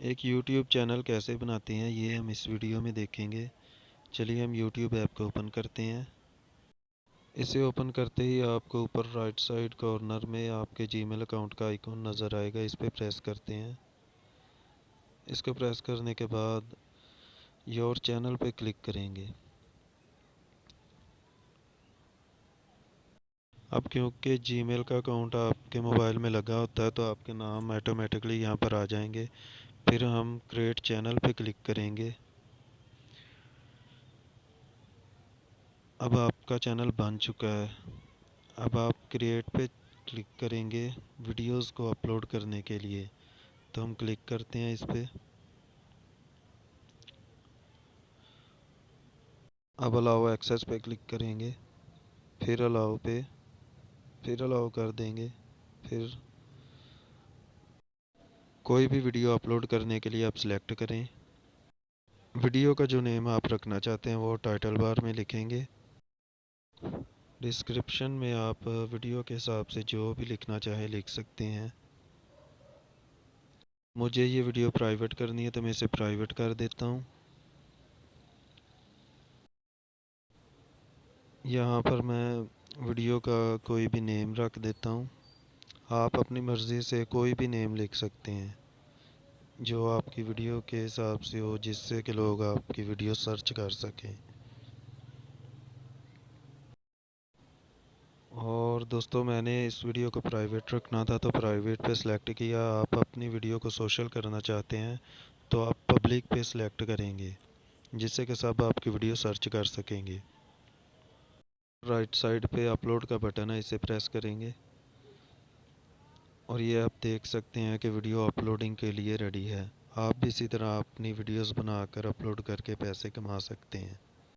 एक YouTube channel कैसे बनाते हैं ये हम इस वीडियो में देखेंगे। चलिए हम YouTube ऐप को ओपन करते हैं। इसे ओपन करते ही आपको ऊपर राइट साइड कॉर्नर में आपके जीमेल अकाउंट का आइकॉन नज़र आएगा, इस पर प्रेस करते हैं। इसको प्रेस करने के बाद योर चैनल पे क्लिक करेंगे। अब क्योंकि जीमेल का अकाउंट आपके मोबाइल में लगा होता है तो आपके नाम ऑटोमेटिकली यहाँ पर आ जाएंगे। फिर हम क्रिएट चैनल पे क्लिक करेंगे। अब आपका चैनल बन चुका है। अब आप क्रिएट पे क्लिक करेंगे वीडियोस को अपलोड करने के लिए, तो हम क्लिक करते हैं इस पे। अब अलाउ एक्सेस पे क्लिक करेंगे, फिर अलाउ पे, फिर अलाउ कर देंगे। फिर कोई भी वीडियो अपलोड करने के लिए आप सिलेक्ट करें। वीडियो का जो नेम आप रखना चाहते हैं वो टाइटल बार में लिखेंगे। डिस्क्रिप्शन में आप वीडियो के हिसाब से जो भी लिखना चाहे लिख सकते हैं। मुझे ये वीडियो प्राइवेट करनी है तो मैं इसे प्राइवेट कर देता हूँ। यहाँ पर मैं वीडियो का कोई भी नेम रख देता हूँ। आप अपनी मर्ज़ी से कोई भी नेम लिख सकते हैं जो आपकी वीडियो के हिसाब से हो, जिससे कि लोग आपकी वीडियो सर्च कर सकें। और दोस्तों, मैंने इस वीडियो को प्राइवेट रखना था तो प्राइवेट पे सिलेक्ट किया। आप अपनी वीडियो को सोशल करना चाहते हैं तो आप पब्लिक पे सिलेक्ट करेंगे, जिससे कि सब आपकी वीडियो सर्च कर सकेंगे। राइट साइड पे अपलोड का बटन है, इसे प्रेस करेंगे और ये आप देख सकते हैं कि वीडियो अपलोडिंग के लिए रेडी है। आप भी इसी तरह अपनी वीडियोस बनाकर अपलोड करके पैसे कमा सकते हैं।